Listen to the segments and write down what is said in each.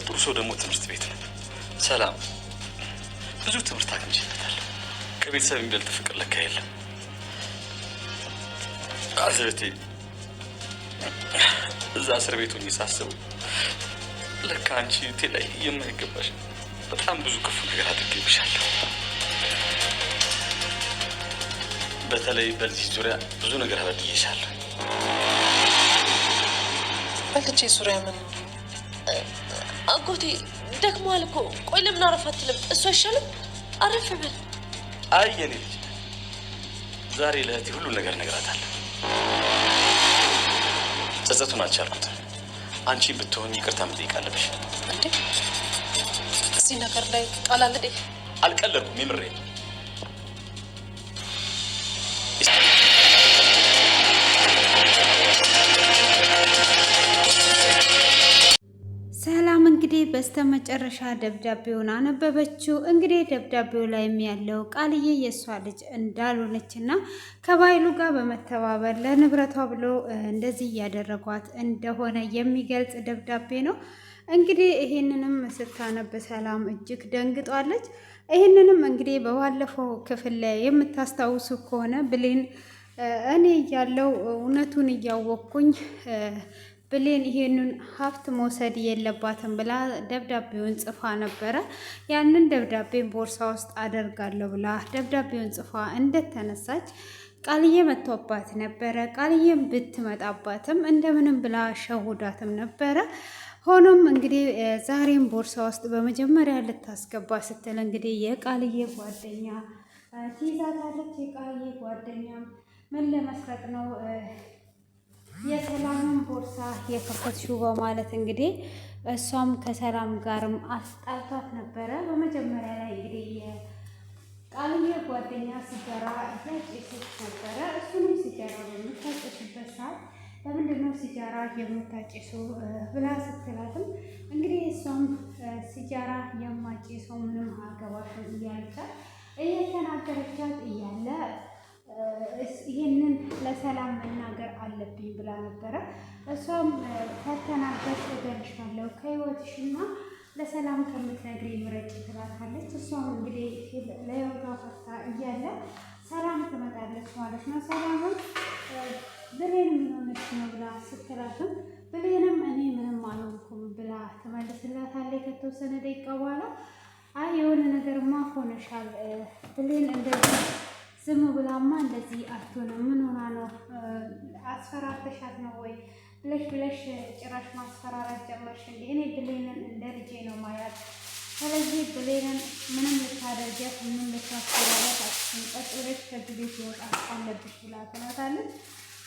ጥሩ ሰው ደግሞ ትምህርት ቤት ነው። ሰላም ብዙ ትምህርት አግኝቼበታለሁ። ከቤተሰብ የሚበልጥ ፍቅር ለካ የለም። አዘቴ እዛ እስር ቤት ሆኜ ሳስበው ለካ አንቺ እህቴ ላይ የማይገባሽ በጣም ብዙ ክፉ ነገር አድርጌብሻለሁ። በተለይ በልጅ ዙሪያ ብዙ ነገር አበድዬሻለሁ። በልጅ ዙሪያ ምን? አጎቴ ደክሟል እኮ። ቆይ ለምን አረፍ አትልም? እሱ አይሻልም? አረፍ በል። አይ የኔ ልጅ ዛሬ ለእህቴ ሁሉ ነገር እነግራታለሁ። ጸጸቱን አልቻልኩትም። አንቺ ብትሆን ይቅርታ መጠየቅ አለብሽ። እንዴ እዚህ ነገር ላይ ቃል አለ? አልቀለድኩም፣ የምሬን። ሰላም እንግዲህ በስተመጨረሻ ደብዳቤውን አነበበችው። እንግዲህ ደብዳቤው ላይም ያለው ቃልዬ የእሷ ልጅ እንዳልሆነች እና ከባይሉ ጋር በመተባበር ለንብረቷ ብሎ እንደዚህ እያደረጓት እንደሆነ የሚገልጽ ደብዳቤ ነው። እንግዲህ ይሄንንም ስታነብ ሰላም እጅግ ደንግጧለች። ይሄንንም እንግዲህ በባለፈው ክፍል ላይ የምታስታውሱ ከሆነ ብሌን እኔ እያለው እውነቱን እያወቅኩኝ ብሌን ይሄንን ሀብት መውሰድ የለባትም ብላ ደብዳቤውን ጽፋ ነበረ። ያንን ደብዳቤን ቦርሳ ውስጥ አደርጋለሁ ብላ ደብዳቤውን ጽፋ እንደተነሳች ቃልዬ መጥቶባት ነበረ። ቃልዬም ብትመጣባትም እንደምንም ብላ ሸውዳትም ነበረ። ሆኖም እንግዲህ ዛሬም ቦርሳ ውስጥ በመጀመሪያ ልታስገባ ስትል እንግዲህ የቃልዬ ጓደኛ ትይዛታለች። የቃልዬ ጓደኛም ምን ለመስረቅ ነው የሰላምን ቦርሳ የከፈትሽው በማለት እንግዲህ እሷም ከሰላም ጋርም አስጣልቷት ነበረ። በመጀመሪያ ላይ እንግዲህ የቃልዬ ጓደኛ ሲጋራ እያጨሰች ነበረ። እሱንም ሲጋራ በምታጨስበት ሰዓት ለምንድነው ሲጋራ የምታጨሱ ብላ ስትላትም እንግዲህ እሷም ሲጋራ የማጨሰው ምንም አገባሽም እያለቻት እየተናገረቻት እያለ ይህንን ለሰላም መናገር አለብኝ ብላ ነበረ። እሷም ከተናገርሽ እገልሻለሁ ከህይወትሽና ለሰላም ከምትነግሪ ምረጭ ትላታለች። እሷም እንግዲህ ለዮጋ ፈታ እያለ ሰላም ትመጣለች ማለት ነው። ሰላምም ብሌን ምን ሆነች ነው ብላ ስትላትም ብሌንም እኔ ምንም አልሆንኩም ብላ ትመልስላታለች። ከተወሰነ ደቂቃ በኋላ አይ የሆነ ነገርማ ሆነሻል ብሌን እንደዚህ ዝም ብላማ እንደዚህ አትሆንም። ምን ሆና ነው? አስፈራርተሻት ነው ወይ ብለሽ ጭራሽ ማስፈራራት ጀመርሽ እንዴ? እኔ ብሌንን እንደ ልጄ ነው ማያት። ስለዚህ ብሌንን ምንም ልታደርጊያት ምንም ልታስፈራራት አትችይም። ቀጥ ብለሽ ከዚህ ቤት መውጣት አለብሽ ብላ ትላታለች።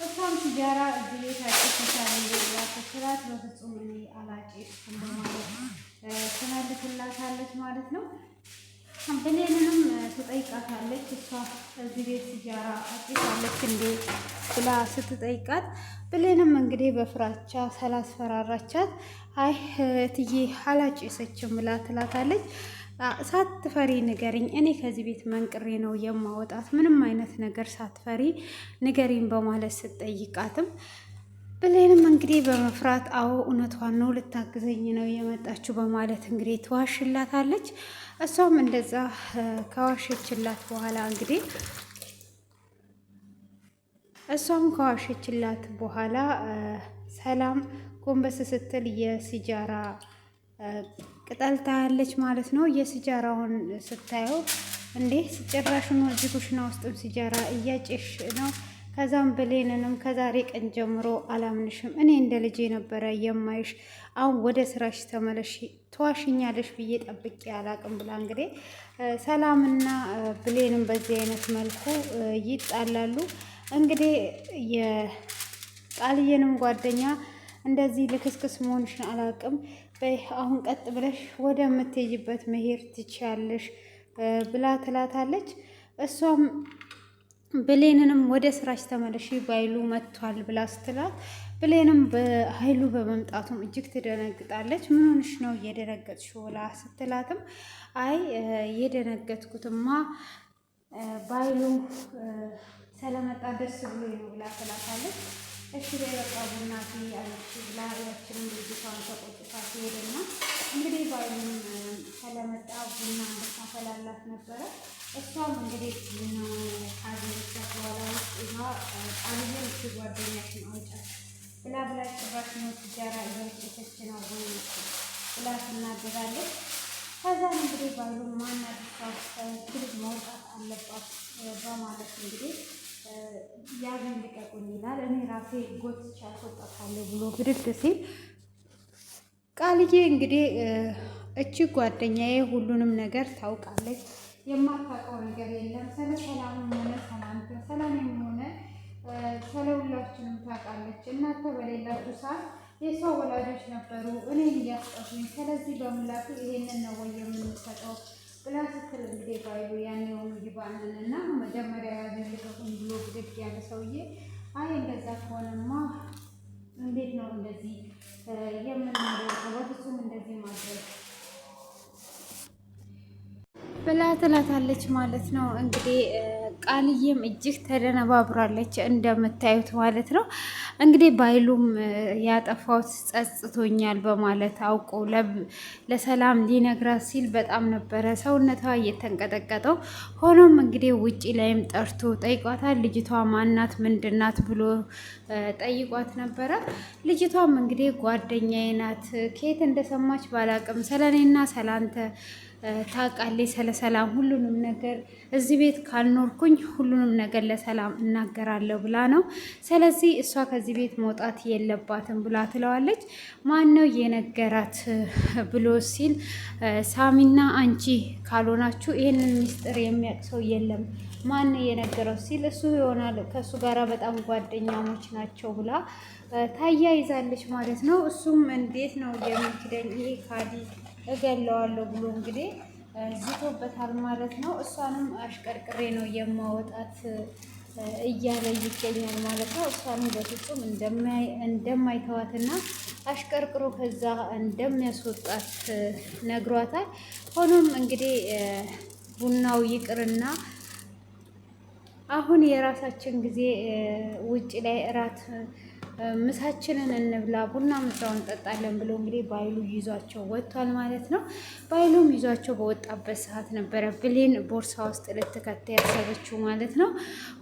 እሷም ሲጋራ እዚህ ቤት አጭሰሻል እንዴ ብላ ስትላት በፍጹም እኔ አላጨስኩም በማለት ትመልስላታለች ማለት ነው። ብሌንንም ትጠይቃታለች። እሷ እዚህ ቤት ሲጋራ አጭሳለች እንዴ ብላ ስትጠይቃት ብሌንም እንግዲህ በፍራቻ ስላስፈራራቻት አይ እትዬ አላጨሰችም ብላ ትላታለች። ሳትፈሪ ንገሪኝ፣ እኔ ከዚህ ቤት መንቅሬ ነው የማወጣት፣ ምንም አይነት ነገር ሳትፈሪ ንገሪኝ በማለት ስትጠይቃትም ብሌንም እንግዲህ በመፍራት አዎ እውነቷን ነው ልታግዘኝ ነው የመጣችው በማለት እንግዲህ ትዋሽላታለች። እሷም እንደዛ ከዋሸችላት በኋላ ሰላም ጎንበስ ስትል የሲጃራ ቅጠል ታያለች ማለት ነው። የሲጃራውን ስታየው እንዴ ጭራሽኑ እዚህ ኩሽና ውስጥም ሲጃራ እያጨሽ ነው። ከዛም ብሌንንም ከዛሬ ቀን ጀምሮ አላምንሽም፣ እኔ እንደ ልጄ ነበረ የማይሽ፣ አሁን ወደ ስራሽ ተመለሽ፣ ተዋሽኛለሽ ብዬ ጠብቄ አላቅም ብላ እንግዲህ ሰላምና ብሌንም በዚህ አይነት መልኩ ይጣላሉ። እንግዲህ የቃልዬንም ጓደኛ እንደዚህ ልክስክስ መሆንሽን አላቅም፣ በይ አሁን ቀጥ ብለሽ ወደ ምትሄጂበት መሄድ ትችያለሽ ብላ ትላታለች። እሷም ብሌንንም ወደ ስራች ተመለሽ ባይሉ መጥቷል ብላ ስትላት ብሌንም በኃይሉ በመምጣቱም እጅግ ትደነግጣለች። ምን ሆነሽ ነው እየደነገጥሽው ብላ ስትላትም አይ የደነገጥኩትማ ባይሉ ስለመጣ ደስ ብሎ ነው ብላ ትላታለች። እሺ በቃ ቡና አለች ብላ ያችንን ልጅቷን ተቆጥታ ትሄድና እንግዲህ ባይሉም ስለመጣ ቡና እንድታፈላላት ነበረ። እሷም እንግዲህ ቡና ካዘለቻት በኋላ ውስጥ ቃልዬን ጓደኛችን አውጫት ብላ ጭራሽ ነው ትጃራ እያጨሰች ነው ብላ ትናገራለች። ከዛም እንግዲህ ባይሉም ማናት መውጣት አለባት በማለት እንግዲህ ያገን ልቀቁኝ ይላል። እኔ ራሴ ጎትቼ አስወጣታለሁ ብሎ ብድግ ሲል ቃልዬ እንግዲህ እቺ ጓደኛዬ ሁሉንም ነገር ታውቃለች፣ የማታውቀው ነገር የለም። ስለ ሰላምም ሆነ ሰላምም ሆነ ስለ ሁላችንም ታውቃለች። እናንተ በሌላችሁ ሰዓት የሰው ወላጆች ነበሩ እኔን እያስጠፉኝ፣ ስለዚህ በምላቱ ይሄንን ነው ወይ የምንሰጠው ብላ ስትል እንግዲህ ባይሉ ያን የሆኑ ይባንን እና መጀመሪያ ያዘልቀቁኝ ብሎ ብድግ ያለ ሰውዬ አይ እንደዛ ከሆነማ እንዴት ነው እንደዚህ የምናደርገው? በፍጹም እንደዚህ ማድረግ ብላ ትላታለች ማለት ነው። እንግዲህ ቃልዬም እጅግ ተደነባብራለች እንደምታዩት ማለት ነው። እንግዲህ ባይሉም ያጠፋሁት ጸጽቶኛል በማለት አውቆ ለሰላም ሊነግራት ሲል በጣም ነበረ ሰውነቷ እየተንቀጠቀጠው። ሆኖም እንግዲህ ውጪ ላይም ጠርቶ ጠይቋታል። ልጅቷ ማናት ምንድናት ብሎ ጠይቋት ነበረ። ልጅቷም እንግዲህ ጓደኛዬ ናት፣ ከየት እንደሰማች ባላቅም ስለኔና ሰላንተ ታውቃለች፣ ስለ ሰላም ሁሉንም ነገር እዚህ ቤት ካልኖርኩኝ ሁሉንም ነገር ለሰላም እናገራለሁ ብላ ነው። ስለዚህ እሷ ከዚህ ቤት መውጣት የለባትም ብላ ትለዋለች። ማን ነው የነገራት ብሎ ሲል ሳሚና አንቺ ካልሆናችሁ ይህንን ሚስጥር የሚያውቅ ሰው የለም፣ ማን የነገረው ሲል እሱ ይሆናል፣ ከእሱ ጋራ በጣም ጓደኛሞች ናቸው ብላ ታያይዛለች ማለት ነው። እሱም እንዴት ነው የሚክደኝ ይሄ ካዲ እገለዋለሁ ብሎ እንግዲህ ዝቶበታል ማለት ነው። እሷንም አሽቀርቅሬ ነው የማወጣት እያለ ይገኛል ማለት ነው። እሷንም በፍጹም እንደማይተዋትና አሽቀርቅሮ ከዛ እንደሚያስወጣት ነግሯታል። ሆኖም እንግዲህ ቡናው ይቅርና አሁን የራሳችን ጊዜ ውጭ ላይ እራት ምሳችንን እንብላ ቡና ምሳውን እንጠጣለን ብሎ እንግዲህ ባይሉ ይዟቸው ወጥቷል ማለት ነው። ባይሉም ይዟቸው በወጣበት ሰዓት ነበረ ብሌን ቦርሳ ውስጥ ልትከት ያሰበችው ማለት ነው።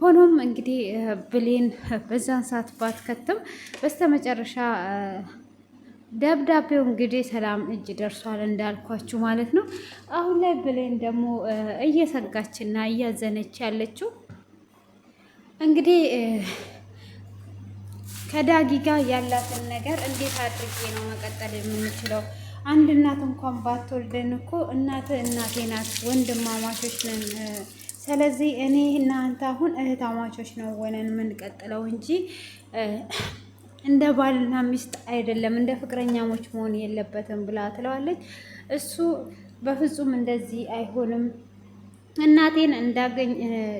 ሆኖም እንግዲህ ብሌን በዛን ሰዓት ባትከትም በስተመጨረሻ ደብዳቤው እንግዲህ ሰላም እጅ ደርሷል እንዳልኳችሁ ማለት ነው። አሁን ላይ ብሌን ደግሞ እየሰጋችና እያዘነች ያለችው እንግዲህ ከዳጊ ጋር ያላትን ነገር እንዴት አድርጌ ነው መቀጠል የምንችለው? አንድ እናት እንኳን ባትወልደን እኮ እናቴ ናት፣ ወንድማማቾች ነን። ስለዚህ እኔ እና አንተ አሁን እህታማቾች ነው ሆነን የምንቀጥለው እንጂ እንደ ባልና ሚስት አይደለም፣ እንደ ፍቅረኛሞች መሆን የለበትም ብላ ትለዋለች። እሱ በፍጹም እንደዚህ አይሆንም፣ እናቴን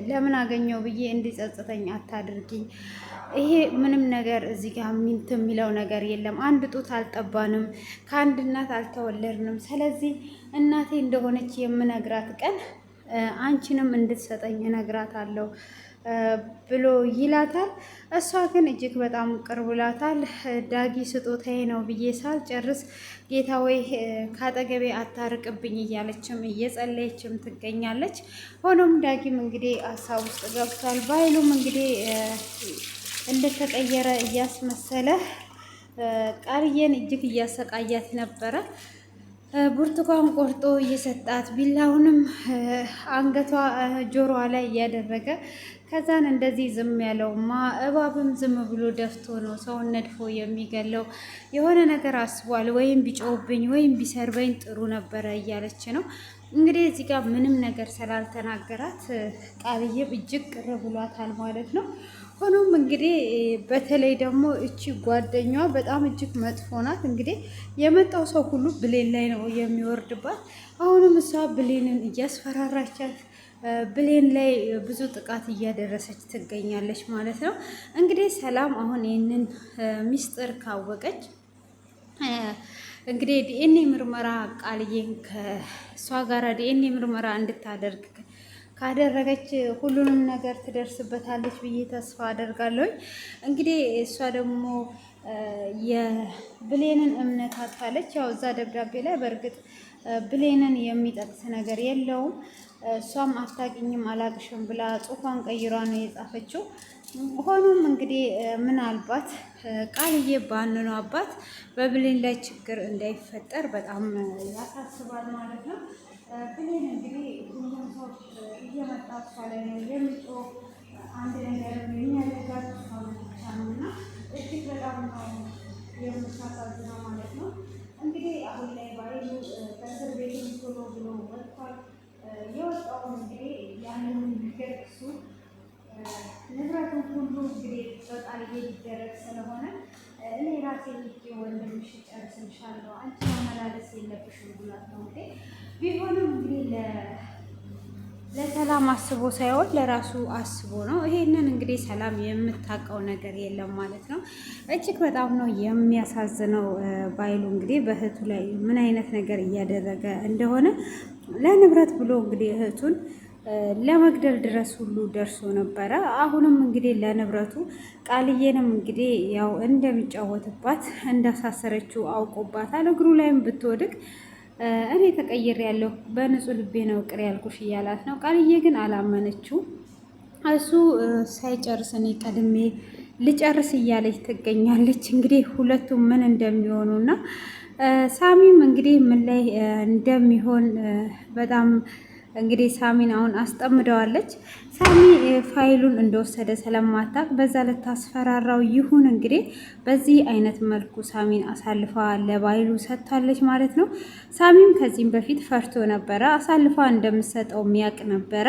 ለምን አገኘው ብዬ እንዲጸጽተኝ አታድርጊኝ። ይሄ ምንም ነገር እዚህ ጋር ሚንት የሚለው ነገር የለም። አንድ ጡት አልጠባንም፣ ከአንድ እናት አልተወለድንም። ስለዚህ እናቴ እንደሆነች የምነግራት ቀን አንቺንም እንድትሰጠኝ እነግራታለሁ ብሎ ይላታል። እሷ ግን እጅግ በጣም ቅርብ ብላታል። ዳጊ ስጦታዬ ነው ብዬ ሳልጨርስ ጌታ ወይ ካጠገቤ አታርቅብኝ እያለችም እየጸለየችም ትገኛለች። ሆኖም ዳጊም እንግዲህ ሀሳብ ውስጥ ገብቷል። ባይሉም እንግዲህ እንደተቀየረ እያስመሰለ ቃልዬን እጅግ እያሰቃያት ነበረ። ብርቱካን ቆርጦ እየሰጣት ቢላውንም አንገቷ ጆሮዋ ላይ እያደረገ ከዛን እንደዚህ ዝም ያለውማ እባብም ዝም ብሎ ደፍቶ ነው ሰውን ነድፎ የሚገለው። የሆነ ነገር አስቧል፣ ወይም ቢጮውብኝ ወይም ቢሰርበኝ ጥሩ ነበረ እያለች ነው እንግዲህ እዚህ ጋር ምንም ነገር ስላልተናገራት ቃልዬም እጅግ ቅር ብሏታል ማለት ነው። ሆኖም እንግዲህ በተለይ ደግሞ እቺ ጓደኛዋ በጣም እጅግ መጥፎ ናት። እንግዲህ የመጣው ሰው ሁሉ ብሌን ላይ ነው የሚወርድባት። አሁንም እሷ ብሌንን እያስፈራራቻት ብሌን ላይ ብዙ ጥቃት እያደረሰች ትገኛለች ማለት ነው። እንግዲህ ሰላም አሁን ይህንን ሚስጥር ካወቀች እንግዲህ ዲኤንኤ ምርመራ ቃልዬን ከእሷ ጋር ዲኤንኤ ምርመራ እንድታደርግ ካደረገች ሁሉንም ነገር ትደርስበታለች ብዬ ተስፋ አደርጋለሁ። እንግዲህ እሷ ደግሞ የብሌንን እምነት አታለች። ያው እዛ ደብዳቤ ላይ በእርግጥ ብሌንን የሚጠቅስ ነገር የለውም። እሷም አታውቂኝም አላቅሽም ብላ ጽሑፏን ቀይሯ ነው የጻፈችው። ሆኖም እንግዲህ ምናልባት ቃልዬ ባንኑ አባት በብሌን ላይ ችግር እንዳይፈጠር በጣም ያሳስባል ማለት ነው። ብሌን እንግዲህ ሁሉም ሰው እየመጣ እሷ ላይ ነው የሚጮህ አንድ ነገር የሚያደርጋት እሷ ብቻ ነው እና እጅግ በጣም ነው የምታሳዝነው ማለት ነው። እንግዲህ አሁን ላይ ባይሉ ከእስር ቤት ቶሎ ብሎ ወጥቷል። የወጣውን እንግዲህ ያንን ነገር እሱ ንብረቱን ሁሉ እንግዲህ በቃልዬ ሊደረግ ስለሆነ እኔ ራሴ ሄጄ ወንድምሽ ጨርስልሻለሁ አንቺ መመላለስ የለብሽም ብሏት ነው እንግዲህ ቢሆንም እንግዲህ ለሰላም አስቦ ሳይሆን ለራሱ አስቦ ነው። ይሄንን እንግዲህ ሰላም የምታውቀው ነገር የለም ማለት ነው። እጅግ በጣም ነው የሚያሳዝነው። ባይሉ እንግዲህ በእህቱ ላይ ምን አይነት ነገር እያደረገ እንደሆነ ለንብረት ብሎ እንግዲህ እህቱን ለመግደል ድረስ ሁሉ ደርሶ ነበረ። አሁንም እንግዲህ ለንብረቱ ቃልዬንም እንግዲህ ያው እንደሚጫወትባት እንዳሳሰረችው አውቆባታል። እግሩ ላይም ብትወድቅ እኔ ተቀይሬ ያለሁ በንጹህ ልቤ ነው ቅር ያልኩሽ እያላት ነው። ቃልዬ ግን አላመነችው። እሱ ሳይጨርስ እኔ ቀድሜ ልጨርስ እያለች ትገኛለች። እንግዲህ ሁለቱም ምን እንደሚሆኑና ሳሚም እንግዲህ ምን ላይ እንደሚሆን በጣም እንግዲህ ሳሚን አሁን አስጠምደዋለች። ሳሚ ፋይሉን እንደወሰደ ስለማታውቅ በዛ ልታስፈራራው ይሁን እንግዲህ በዚህ አይነት መልኩ ሳሚን አሳልፋ ለባይሉ ሰጥታለች ማለት ነው። ሳሚም ከዚህም በፊት ፈርቶ ነበረ። አሳልፋ እንደምትሰጠው የሚያውቅ ነበረ።